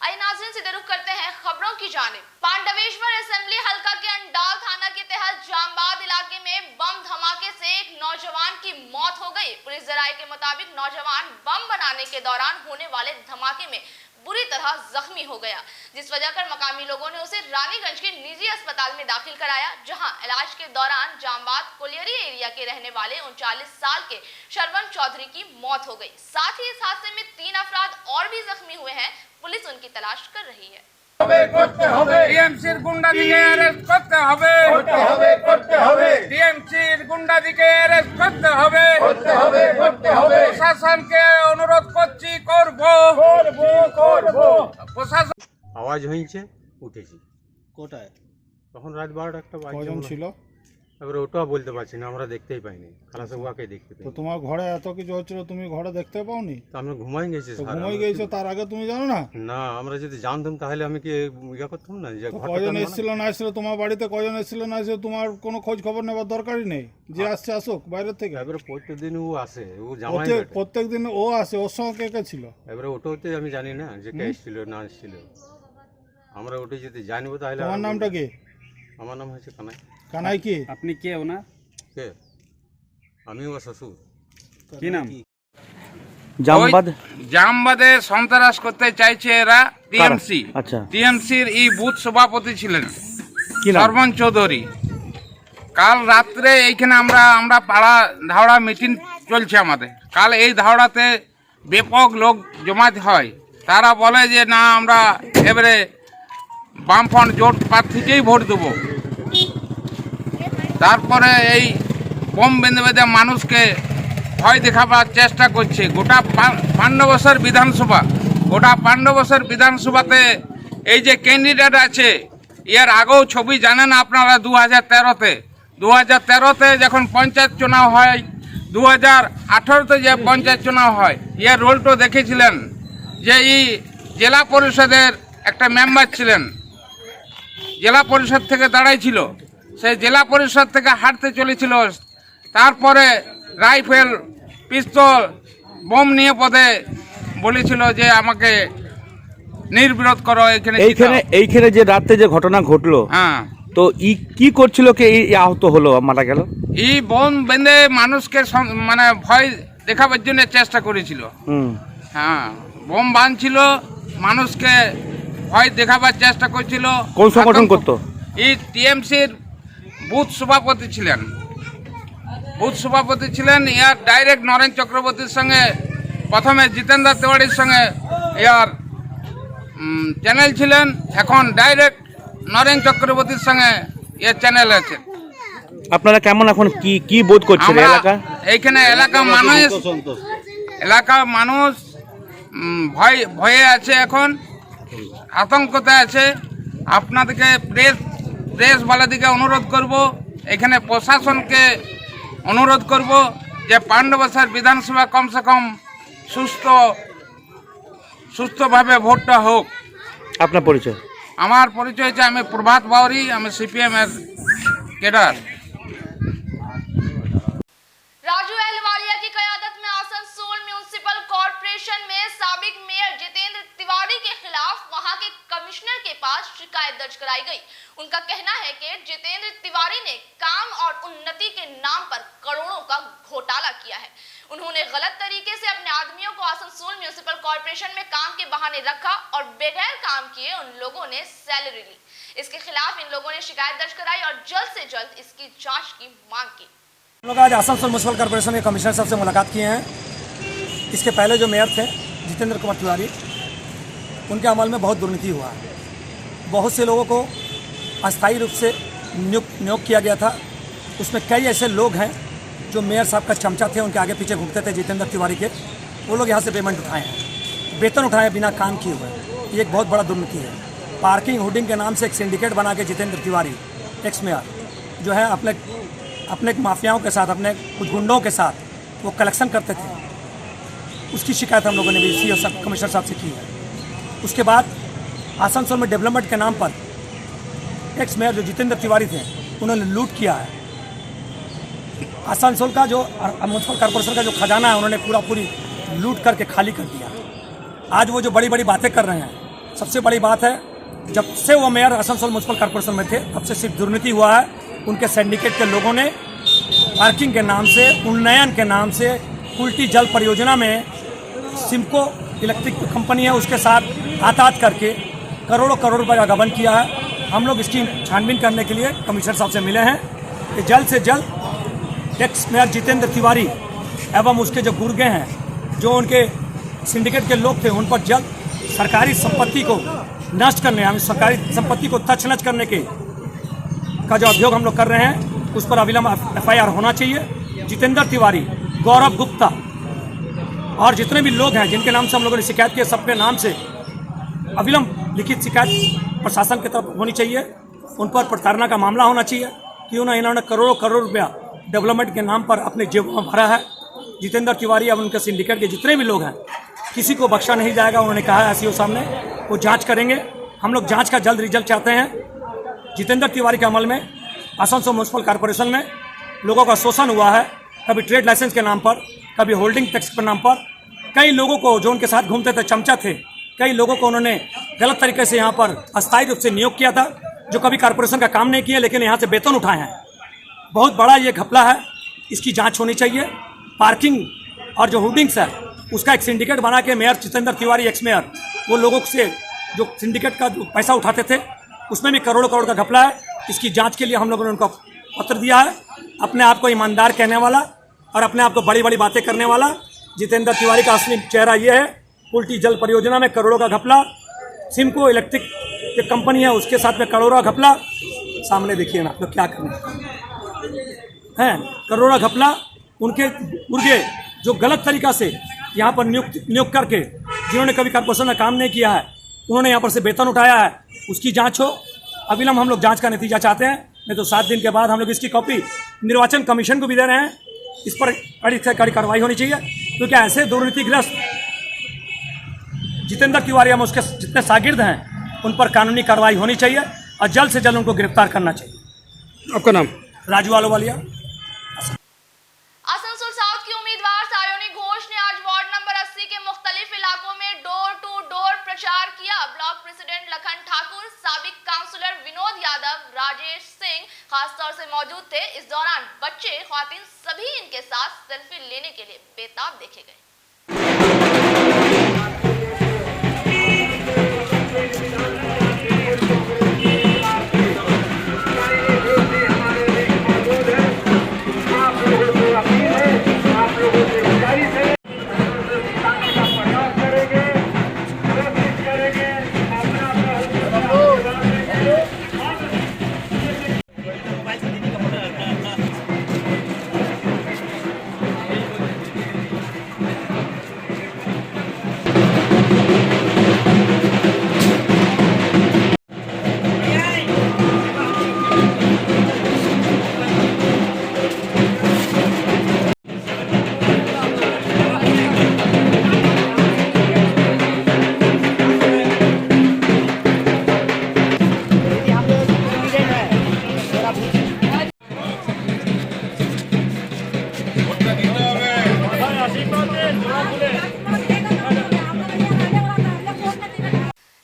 आइए नाज़रीन, सीधे रुख करते हैं खबरों की जानिब। पांडवेश्वर असेंबली हलका के अंडाल थाना के तहत जामबाद इलाके में बम धमाके से एक नौजवान की मौत हो गई। पुलिस जराये के मुताबिक नौजवान बम बनाने के दौरान होने वाले धमाके में बुरी तरह जख्मी हो गया, जिस वजह कर मकामी लोगों ने उसे रानीगंज के निजी अस्पताल में दाखिल कराया, जहां इलाज के दौरान जामबाद कोलियरी एरिया के रहने वाले 39 साल के शरवण चौधरी की मौत हो गई। साथ ही इस हादसे में 3 अफराद और भी जख्मी हुए हैं। पुलिस उनकी तलाश कर रही है। টিএমসির গুন্ডাদিকে অ্যারেস্ট করতে হবে, টিএমসির গুন্ডাদিকে অ্যারেস্ট করতে হবে। প্রশাসনকে অনুরোধ করছি, করব। প্রশাসন আওয়াজ হয়েছে, উঠেছি। কোটায় তখন রাত 12টা একটা বাজে কজন ছিল? এবারে ওটাও বলতে পারছি না, আমরা দেখতেই পাইনি, খালাসে উহাকে দেখতে তো পাই। তোমার ঘরে এত কিছু হচ্ছিল, তুমি ঘরে দেখতে পাওনি? তো আমরা ঘুমাই গেছি তো স্যার। ঘুমাই গেছো, তার আগে তুমি জানো না? না, আমরা যদি জানতাম তাহলে আমি কি ইয়া করতাম না যে তো ঘরটা কজন তো এসেছিল না এসেছিল, তোমার বাড়িতে কজন এসেছিল না এসেছিল, তোমার কোনো খোঁজ খবর নেবার দরকারই নেই। যে আসছে আসুক বাইরের থেকে। এবারে প্রত্যেকদিন ও আসে, ও জামাই বেটা। প্রত্যেক দিন ও আসে, ওর সঙ্গে কে কে ছিল? এবারে ওটাতে আমি জানি না যে কে এসেছিল না এসেছিল। আমরা ওটা যদি জানবো তাহলে। তোমার নামটা কি? আমার নাম হচ্ছে কানাই। কানাই কি? আপনি কে ওনার? কে? আমি ওর শ্বশুর। কি নাম? জামবাদে সন্ত্রাস করতে চাইছে এরা, টিএমসি। আচ্ছা, টিএমসির এই বুথ সভাপতি ছিলেন কি নাম? শরবণ চৌধুরী। কাল রাত্রে এইখানে আমরা পাড়া ধাওড়া মিটিং চলছে আমাদের। কাল এই ধাওড়াতে ব্যাপক লোক জমায়েত হয়। তারা বলে যে না, আমরা এবারে বামফ্রন্ট জোট প্রার্থীকেই ভোট দেবো। তারপরে এই বোম বেঁধে বেঁধে মানুষকে ভয় দেখাবার চেষ্টা করছে। গোটা ৫ বছর বিধানসভা, গোটা ৫ বছর বিধানসভাতে এই যে ক্যান্ডিডেট আছে, এর আগেও ছবি জানেন আপনারা। 2013তে যখন পঞ্চায়েত চুনাव হয়, 2018তে যে পঞ্চায়েত চুনাव হয়, এর রোলটো দেখেছিলেন যে এই জেলা পরিষদের একটা মেম্বার ছিলেন, জেলা পরিষদ থেকে দাঁড়াইছিল, সেই জেলা পরিষদ থেকে হাঁটতে চলেছিল। তারপরে রাইফেল, পিস্তল, বোম নিয়ে পদে বলেছিল যে আমাকে নির্বিরোধ করো। এইখানে যে রাতে যে ঘটনা ঘটলো, হ্যাঁ, তো কি করছিল, কে আহত হলো, মারা গেল? এই বোম বেঁধে মানুষকে মানে ভয় দেখাবার জন্য চেষ্টা করেছিল। হ্যাঁ, বোম বাঁধছিল, মানুষকে ভয় দেখাবার চেষ্টা করছিল। কোন সংগঠন করতো? এই টিএমসির বুথ সভাপতি ছিলেন, বুথ সভাপতি ছিলেন। ইয়ার ডাইরেক্ট নরেন চক্রবর্তীর সঙ্গে, প্রথমে জিতেন্দ্র তিওয়ারির সঙ্গে ইয়ার চ্যানেল ছিলেন, এখন ডাইরেক্ট নরেন চক্রবর্তীর সঙ্গে এর চ্যানেল আছে। আপনারা কেমন এখন কি বোধ করছেন এলাকা? এইখানে এলাকার মানুষ ভয়ে আছে, এখন আতঙ্কতে আছে। আপনাদেরকে প্রেসওয়ালাদিকে অনুরোধ করব, এখানে প্রশাসনকে অনুরোধ করব যে ৫ বছর বিধানসভা কমসে কম সুস্থভাবে ভোটটা হোক। আপনার পরিচয়? আমার পরিচয় হচ্ছে, আমি প্রভাত বাউরি, আমি সিপিএম এর कैडर। राजू अहलवालिया की क़यादत में आसनसोल म्यूनिसिपल कॉर्पोरेशन में साबिक मेयर जितेंद्र तिवारी के खिलाफ वहां के कमिश्नर के पास शिकायत दर्ज कराई गई। उनका कहना है कि जितेंद्र तिवारी ने काम और उन्नति के नाम पर करोड़ों का घोटाला किया है। उन्होंने गलत तरीके से अपने आदमियों को आसनसोल म्यूनिसिपल कॉर्पोरेशन में काम के बहाने रखा और बगैर काम किए उन लोगों ने सैलरी ली। इसके खिलाफ इन लोगों ने शिकायत दर्ज कराई और जल्द से जल्द इसकी जांच की मांग की। हम लोग आज आसनसोल म्यूनिसिपल कॉर्पोरेशन के कमिश्नर साहब से मुलाकात किए हैं। इसके पहले जो मेयर थे जितेंद्र कुमार तिवारी, उनके अमल में बहुत दुर्नीति हुआ है। बहुत से लोगों को अस्थायी रूप से नियुक्त किया गया था। उसमें कई ऐसे लोग हैं जो मेयर साहब का चमचा थे, उनके आगे पीछे घूमते थे जितेंद्र तिवारी के। वो लोग यहाँ से पेमेंट उठाए हैं, वेतन उठाए बिना काम किए हुए। ये एक बहुत बड़ा दुर्नीति है। पार्किंग हुडिंग के नाम से एक सिंडिकेट बना के जितेंद्र तिवारी एक्स मेयर जो है अपने माफियाओं के साथ, अपने कुछ गुंडों के साथ वो कलेक्शन करते थे। उसकी शिकायत हम लोगों ने भी सीओ साहब, कमिश्नर साहब से की है। उसके बाद आसनसोल में डेवलपमेंट के नाम पर एक्स मेयर जो जितेंद्र तिवारी थे, उन्होंने लूट किया है। आसनसोल का जो म्यूनसिपल कॉर्पोरेशन का जो खजाना है, उन्होंने पूरी लूट करके खाली कर दिया। आज वो जो बड़ी बड़ी बातें कर रहे हैं सबसे बड़ी बात है, जब से वो मेयर आसनसोल म्यूनसिपल कॉर्पोरेशन में थे तब से सिर्फ दुर्नीति हुआ है। उनके सिंडिकेट के लोगों ने पार्किंग के नाम से, उन्नयन के नाम से, उल्टी जल परियोजना में सिमको इलेक्ट्रिक कंपनी है उसके साथ हाथ करके करोड़ों रुपए का गबन किया है। हम लोग इसकी छानबीन करने के लिए कमिश्नर साहब से मिले हैं कि जल्द से जल्द एक्स मेयर जितेंद्र तिवारी एवं उसके जो गुर्गे हैं, जो उनके सिंडिकेट के लोग थे, उन पर जल्द सरकारी संपत्ति को नष्ट करने, हम सरकारी संपत्ति को तछ-नछ करने के का जो अभियोग हम लोग कर रहे हैं, उस पर अविलंब FIR होना चाहिए। जितेंद्र तिवारी, गौरव गुप्ता और जितने भी लोग हैं जिनके नाम से हम लोगों ने शिकायत की, सबके नाम से अविलंब लिखित शिकायत प्रशासन की तरफ होनी चाहिए। उन पर प्रताड़ना का मामला होना चाहिए कि इन्होंने करोड़ों रुपया डेवलपमेंट के नाम पर अपने जेब में भरा है। जितेंद्र तिवारी और उनके सिंडिकेट के जितने भी लोग हैं, किसी को बख्शा नहीं जाएगा। उन्होंने कहा है SEO सामने, वो जांच करेंगे। हम लोग जांच का जल्द रिजल्ट चाहते हैं। जितेंद्र तिवारी के अमल में आसनसोल म्यूनसिपल कॉर्पोरेशन में लोगों का शोषण हुआ है, कभी ट्रेड लाइसेंस के नाम पर, कभी होल्डिंग टैक्स के नाम पर। कई लोगों को जो उनके साथ घूमते थे, चमचा थे, कई लोगों को उन्होंने गलत तरीके से यहाँ पर अस्थायी रूप से नियोग किया था, जो कभी कॉर्पोरेशन का काम नहीं किया लेकिन यहाँ से वेतन उठाए हैं। बहुत बड़ा ये घपला है, इसकी जांच होनी चाहिए। पार्किंग और जो होर्डिंग्स है उसका एक सिंडिकेट बना के mayor Jitendra Tiwari, x mayor, वो लोगों से जो सिंडिकेट का जो पैसा उठाते थे उसमें भी करोड़ों का घपला है। इसकी जांच के लिए हम लोगों ने उनको पत्र दिया है। अपने आप को ईमानदार कहने वाला और अपने आप को बड़ी बड़ी बातें करने वाला जितेंद्र तिवारी का असली चेहरा ये है। उल्टी जल परियोजना में करोड़ों का घपला, सिमको इलेक्ट्रिक जो कंपनी है उसके साथ में करोड़ों का घपला। सामने देखिए ना, तो क्या करना है, करोड़ों घपला। उनके मुर्गे जो गलत तरीक़ा से यहाँ पर नियुक्त करके, जिन्होंने कभी कॉर्पोरेशन में काम नहीं किया है, उन्होंने यहाँ पर से वेतन उठाया है, उसकी जांच हो। अविलंब हम लोग जांच का नतीजा चाहते हैं, नहीं तो 7 दिन के बाद हम लोग इसकी कॉपी निर्वाचन कमीशन को भी दे रहे हैं। इस पर कड़ी से कड़ी कार्रवाई होनी चाहिए, क्योंकि ऐसे दुर्नीतिग्रस्त जितेंद्र तिवारी हम उसके जितने शागिर्द हैं उन पर कानूनी कार्रवाई होनी चाहिए और जल्द से जल्द उनको गिरफ्तार करना चाहिए। आपका नाम? राजू आलोवालिया। आसनसोल साउथ की उम्मीदवार सायोनी घोष ने आज वार्ड नंबर 80 के मुख्तलिफ इलाकों में डोर टू डोर प्रचार किया। ब्लॉक प्रेसिडेंट लखन ठाकुर, साबिक काउंसलर विनोद यादव, राजेश सिंह खासतौर से मौजूद थे। इस दौरान बच्चे, ख्वातीन सभी इनके साथ सेल्फी लेने के लिए बेताब देखे गए।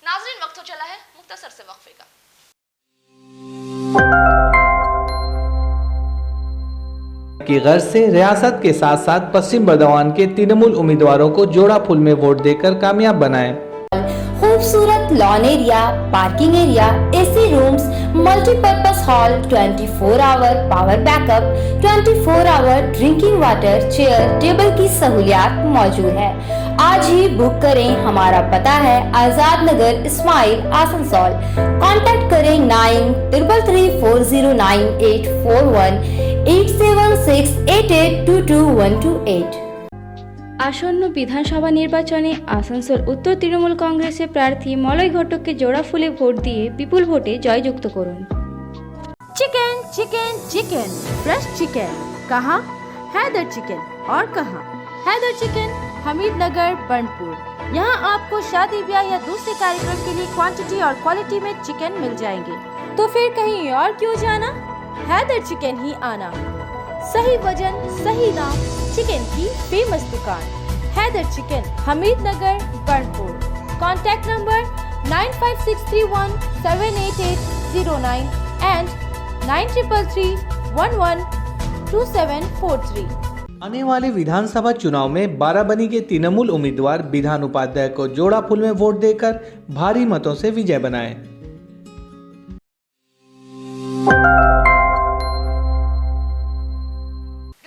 नाज़रीन, वक्त हो चला है मुख्तसर से वक्फे का। की गर्ज से रियासत के साथ साथ पश्चिम बर्दवान के तृणमूल उम्मीदवारों को जोड़ा फूल में वोट देकर कामयाब बनाएं। खूबसूरत lawn area, parking area, AC rooms, multipurpose hall, 24 hour power backup, 24 hour drinking water, chair table की सहूलियात मौजूद है। आज ही बुक करें। हमारा पता है आजाद नगर, इस्माइल, आसनसोल। कांटेक्ट करें 9334098841 8768822128। আসন্ন বিধানসভা নির্বাচনে আসানসোল উত্তর তৃণমূল কংগ্রেসের প্রার্থী মলয় ঘটককে জোড়া ফুলে ভোট দিয়ে বিপুল ভোটে জয়যুক্ত করুন। Chicken chicken chicken fresh chicken कहाँ? हैदर चिकन। और कहाँ? हैदर चिकन, हमीदनगर, बर्नपुर। यहाँ आपको शादी ब्याह या दूसरे कार्यक्रम के लिए क्वांटिटी और क्वालिटी में चिकन मिल जाएंगे, तो फिर कहीं और क्यों जाना? हैदर चिकन ही आना। सही वजन, सही दाम, चिकन की फेमस दुकान Haider chicken, Hamidnagar, Burnpur. Contact number 9563178809 and 9333112743। आने वाले विधानसभा चुनाव में बाराबनी के तृणमूल उम्मीदवार विधान उपाध्याय को जोड़ा फूल में वोट देकर भारी मतों से विजय बनाएं।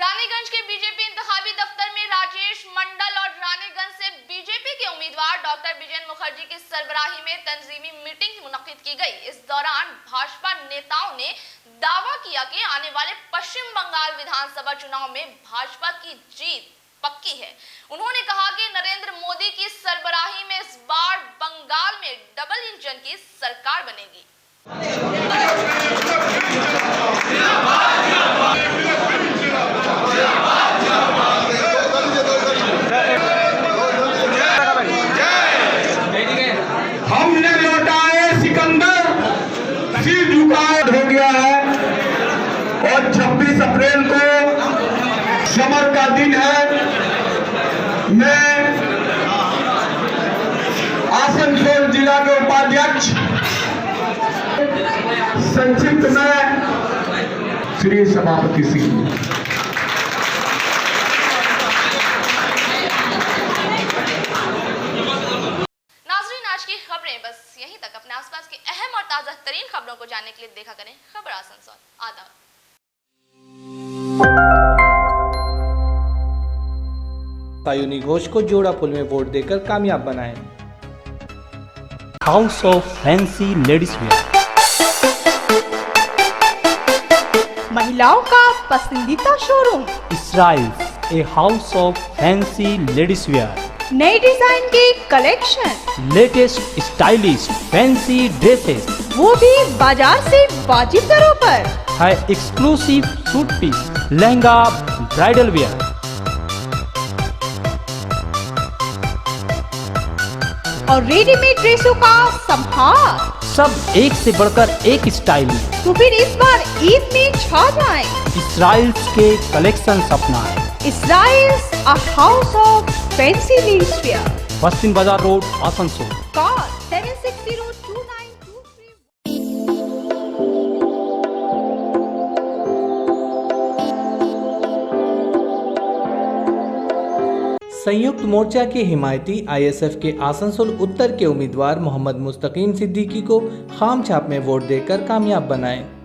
रानीगंज के बीजेपी इंतखाबी दफ्तर में राजेश मंडल और रानीगंज से बीजेपी के उम्मीदवार डॉक्टर विजय मुखर्जी की सरबराही में तंजीमी मीटिंग मुनक्किद की गई। इस दौरान भाजपा नेताओं ने दावा किया कि आने वाले पश्चिम बंगाल विधानसभा चुनाव में भाजपा की जीत पक्की है। उन्होंने कहा कि नरेंद्र मोदी की सरबराही में इस बार बंगाल में डबल इंजन की सरकार बनेगी। हमने लौटाए सिकंदर, सिर झुकाए हो गया है और 26 अप्रैल को समर का दिन है। मैं आसनसोल जिला के उपाध्यक्ष संक्षिप्त में श्री सभापति सिंह। खबरें बस यहीं तक। अपने आसपास की अहम और ताजा तरीन खबरों को जानने के लिए देखा करें खबर आसनसोल। आदाब। सायुनी घोष को जोड़ा फूल में वोट देकर कामयाब बनाएं। House of fancy ladies wear, महिलाओं का पसंदीदा showroom Israel, a house of fancy ladies wear, नई डिजाइन की collection, latest stylish fancy dresses, वो भी बाजार से वाजिब दरों पर। है exclusive suit piece, lehenga, bridal wear, और रेडीमेड ड्रेसों का संभार। सब एक से बढ़कर एक स्टाइल में। तो फिर इस बार ईद में छा जाएं। इसराइल के कलेक्शन अपनाएं। Israel's a house of fancy leaves wear. पश्चिम बाजार रोड, आसनसोल। Call 7602923। संयुक्त मोर्चा के हिमायती आईएसएफ के आसनसोल उत्तर के उम्मीदवार मोहम्मद मुस्तकीम सिद्दीकी को खाम छाप में वोट देकर कामयाब बनाएं।